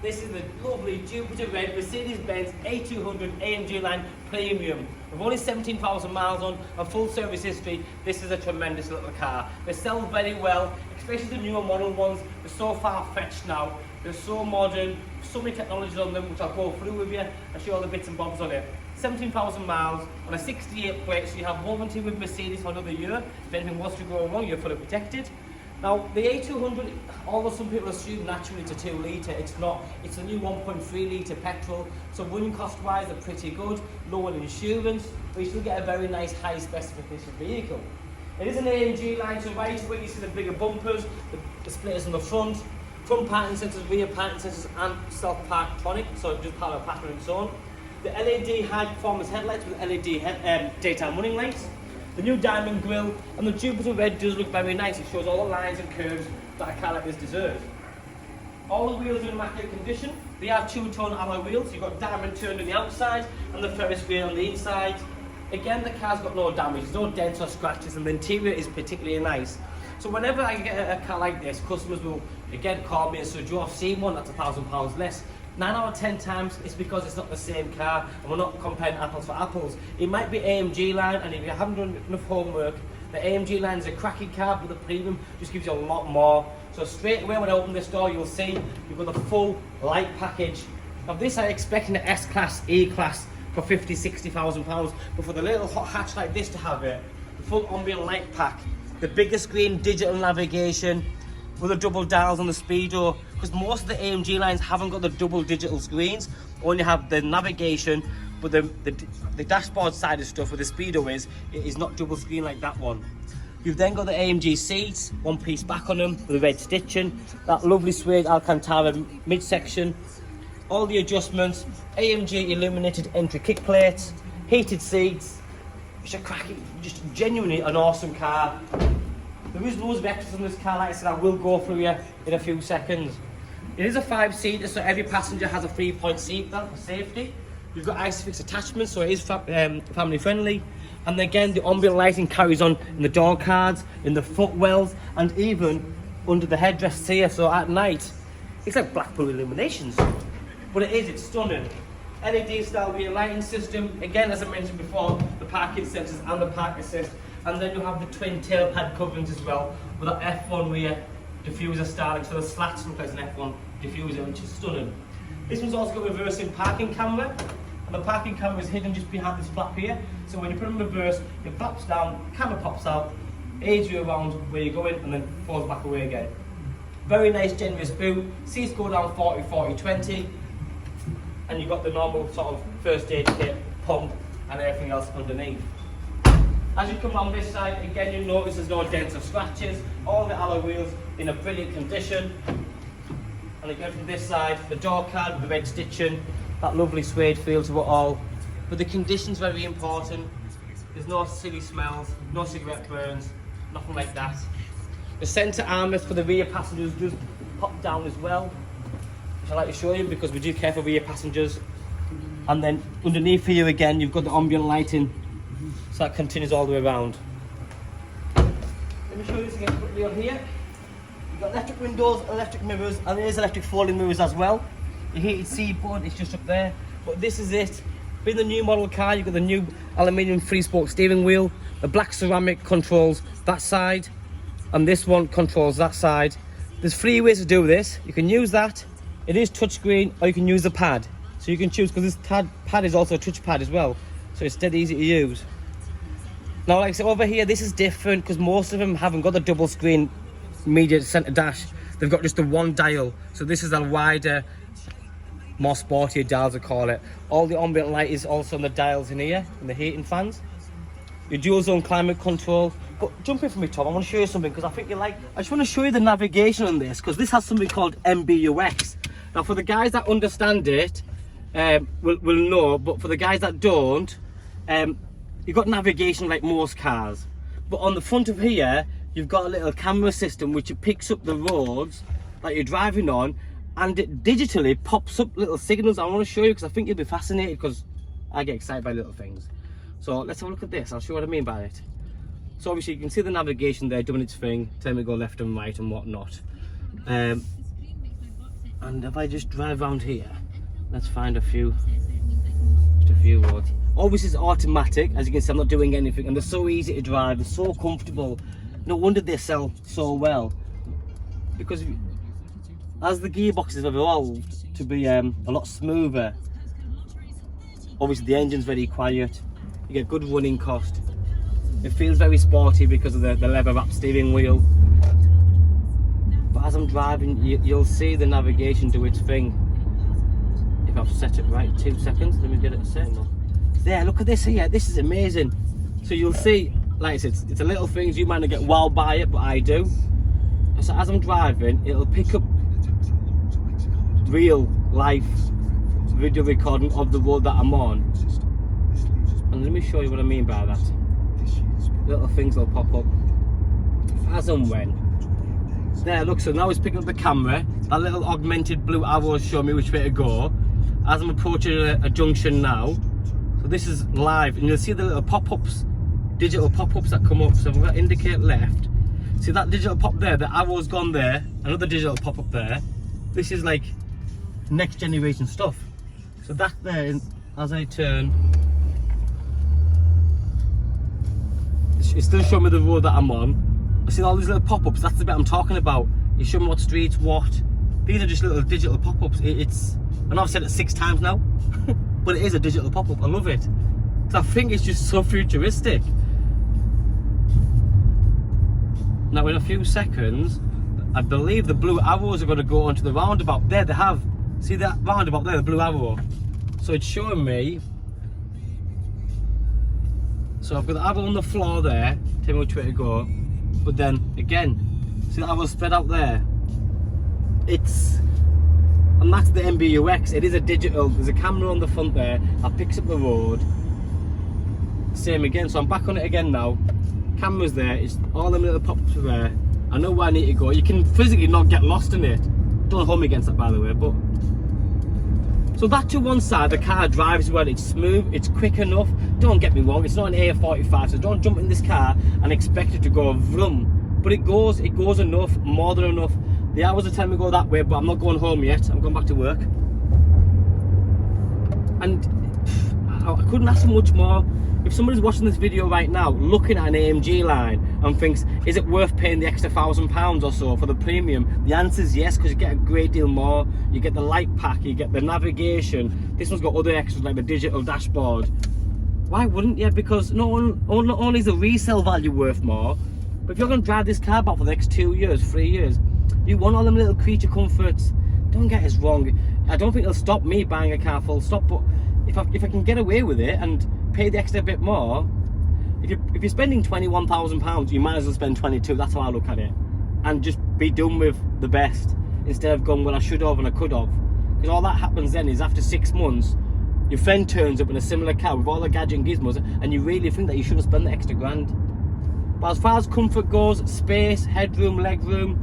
This is the lovely Jupiter Red Mercedes-Benz A200 AMG line premium. With only 17,000 miles on a full service history, this is a tremendous little car. They sell very well, especially the newer model ones. They're so far-fetched now. They're so modern, so many technologies on them, which I'll go through with you and show all the bits and bobs on it. 17,000 miles on a 68 plate, so you have warranty with Mercedes for another year. If anything was to go wrong, you're fully protected. Now, the A200, although some people assume naturally it's a 2 litre, it's not. It's a new 1.3 litre petrol, so running cost-wise, they're pretty good. Lower insurance, but you still get a very nice high specification vehicle. It is an AMG line, so right away you see the bigger bumpers, the splitters on the front parking sensors, rear parking sensors, and self-parktronic, so just part of a pattern and so on. The LED high-performance headlights with LED daytime running lights. The new diamond grille, and the Jupiter Red does look very nice. It shows all the lines and curves that a car like this deserves. All the wheels are in immaculate condition. They are two-tone alloy wheels. You've got diamond turned on the outside and the Ferris wheel on the inside. Again, the car's got no damage, there's no dents or scratches, and the interior is particularly nice. So whenever I get a car like this, customers will again call me and say, Joe, I've seen one that's £1,000 less. 9 out of 10 times it's because it's not the same car, and we're not comparing apples for apples. It might be AMG line, and if you haven't done enough homework, the AMG line is a cracking car, but the premium just gives you a lot more. So straight away when I open this door, you'll see you've got the full light package. Now this I expect in the S-Class, E-Class for 50, 60,000 pounds, but for the little hot hatch like this to have it, the full ambient light pack, the bigger screen, digital navigation, with the double dials on the speedo, because most of the AMG lines haven't got the double digital screens, only have the navigation, but the dashboard side of stuff with the speedo it is not double screen like that one. You've then got the AMG seats, one piece back on them with the red stitching, that lovely suede Alcantara midsection, all the adjustments, AMG illuminated entry kick plates, heated seats. It's a cracking, just genuinely an awesome car. There is loads of extras on this car, like I said, I will go through you in a few seconds. It is a 5-seater, so every passenger has a 3-point seat belt for safety. You've got ISOFIX attachments, so it is family friendly. And again, the ambient lighting carries on in the door cards, in the footwells, and even under the headrests here. So at night, it's like Blackpool illuminations. But it's stunning. LED style rear lighting system. Again, as I mentioned before, the parking sensors and the park assist. And then you have the twin tail pad coverings as well, with that F1 rear diffuser styling, so the slats look like an F1 diffuser, which is stunning. This one's also got reversing parking camera, and the parking camera is hidden just behind this flap here, so when you put it in reverse, it flaps down, the camera pops out, aids you around where you're going, and then falls back away again. Very nice generous boot, seats go down 40, 40, 20, and you've got the normal sort of first aid kit, pump, and everything else underneath. As you come on this side, again you'll notice there's no dents or scratches, all the alloy wheels in a brilliant condition. And again from this side, the door card with the red stitching, that lovely suede feel to it all. But the condition's very important. There's no silly smells, no cigarette burns, nothing like that. The centre armrest for the rear passengers does pop down as well, which I like to show you because we do care for rear passengers. And then underneath here again, you've got the ambient lighting, so that continues all the way around. Let me show you this again quickly on here. You've got electric windows, electric mirrors, and there is electric folding mirrors as well. The heated seat button is just up there, but this is it. Being the new model car, you've got the new aluminium 3-spoke steering wheel, the black ceramic controls that side, and this one controls that side. There's 3 ways to do this. You can use that, it is touchscreen, or you can use the pad. So you can choose, because this pad is also a touch pad as well, so it's dead easy to use. Now, like I said, over here, this is different because most of them haven't got the double screen media center dash. They've got just the one dial. So this is a wider, more sportier dials, I call it. All the ambient light is also on the dials in here, and the heating fans. Your dual zone climate control. But jump in for me, Tom. I want to show you something because I think you like. I just want to show you the navigation on this because this has something called MBUX. Now, for the guys that understand it, will know, but for the guys that don't, you've got navigation like most cars, but on the front of here you've got a little camera system which picks up the roads that you're driving on, and it digitally pops up little signals. I want to show you because I think you'll be fascinated because I get excited by little things. So let's have a look at this. I'll show you what I mean by it. So obviously you can see the navigation there doing its thing, telling me to go left and right and whatnot. And if I just drive around here, let's find just a few roads. Obviously it's automatic, as you can see I'm not doing anything, and they're so easy to drive, they're so comfortable. No wonder they sell so well, because as the gearboxes have evolved to be a lot smoother, obviously the engine's very quiet, you get good running cost. It feels very sporty because of the leather wrap steering wheel. But as I'm driving, you'll see the navigation do its thing. If I've set it right, 2 seconds, let me get it set. There, look at this here, this is amazing. So you'll see, like I said, it's a little things, you might not get wowed by it, but I do. So as I'm driving, it'll pick up real life video recording of the road that I'm on. And let me show you what I mean by that. Little things will pop up as and when. There, look, so now it's picking up the camera. That little augmented blue arrow is showing me which way to go. As I'm approaching a junction now, so this is live, and you'll see the little pop-ups, digital pop-ups that come up. So if I'm going to indicate left, see that digital pop there, the arrow's gone there, another digital pop-up there. This is like next generation stuff. So that there, as I turn, it's still showing me the road that I'm on. I see all these little pop-ups, that's the bit I'm talking about. You show me what streets, what. These are just little digital pop-ups. I know I've said it 6 times now, but it is a digital pop-up. I love it. Because I think it's just so futuristic. Now in a few seconds, I believe the blue arrows are going to go onto the roundabout. There they have. See that roundabout there, the blue arrow? So it's showing me. So I've got the arrow on the floor there, tell me which way to go. But then again, see that arrow spread out there? And that's the MBUX. It is a digital, there's a camera on the front there that picks up the road. Same again, so I'm back on it again now. Camera's there, it's all them little pop-ups are there. I know where I need to go. You can physically not get lost in it. Don't hold me against that, by the way, but. So that to one side, the car drives well, it's smooth, it's quick enough. Don't get me wrong, it's not an A45, so don't jump in this car and expect it to go vroom. But it goes enough, more than enough. The hours are telling me to go that way, but I'm not going home yet. I'm going back to work. And I couldn't ask for much more. If somebody's watching this video right now, looking at an AMG line and thinks, is it worth paying the extra £1,000 or so for the premium? The answer is yes, because you get a great deal more. You get the light pack, you get the navigation. This one's got other extras like the digital dashboard. Why wouldn't you? Because not only is the resale value worth more, but if you're going to drive this car back for the next 2 years, 3 years, you want all them little creature comforts. Don't get us wrong. I don't think it'll stop me buying a car full stop, but if I can get away with it and pay the extra bit more, if you're spending £21,000, you might as well spend 22. That's how I look at it, and just be done with the best instead of going, well, I should have and I could have. Because all that happens then is after 6 months, your friend turns up in a similar car with all the gadget and gizmos, and you really think that you shouldn't spend the extra grand. But as far as comfort goes, space, headroom, legroom,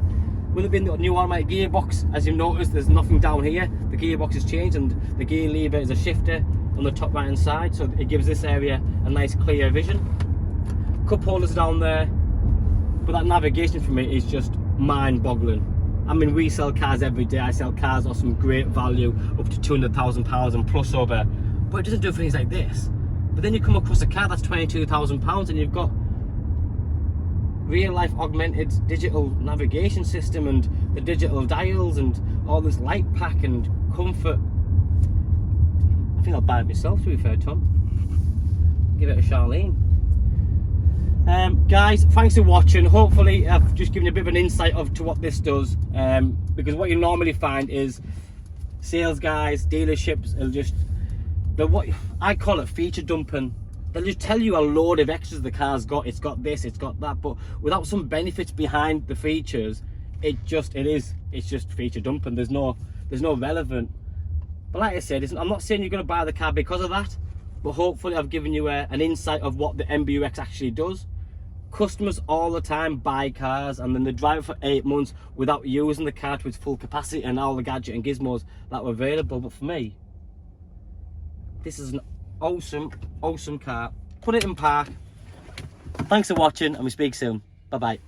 with it being the new automatic gearbox, as you've noticed, there's nothing down here. The gearbox has changed, and the gear lever is a shifter on the top right hand side, so it gives this area a nice clear vision. Cup holders down there, but that navigation for me is just mind-boggling. I mean, we sell cars every day. I sell cars of some great value, up to £200,000 and plus over, but it doesn't do things like this. But then you come across a car that's £22,000 and you've got real-life augmented digital navigation system and the digital dials and all this light pack and comfort. I think I'll buy it myself, to be fair, Tom. Give it a Charlene. Guys, thanks for watching. Hopefully I've just given you a bit of an insight to what this does, because what you normally find is sales guys, dealerships will just, what I call it feature dumping. They'll just tell you a load of extras the car's got. It's got this, it's got that, but without some benefits behind the features, it's just feature dumping. There's no relevant. But like I said, I'm not saying you're going to buy the car because of that, but hopefully I've given you an insight of what the MBUX actually does. Customers all the time buy cars and then they drive it for 8 months without using the car to its full capacity and all the gadget and gizmos that were available. But for me, this is an awesome car. Put it in park. Thanks for watching, and we speak soon. Bye bye.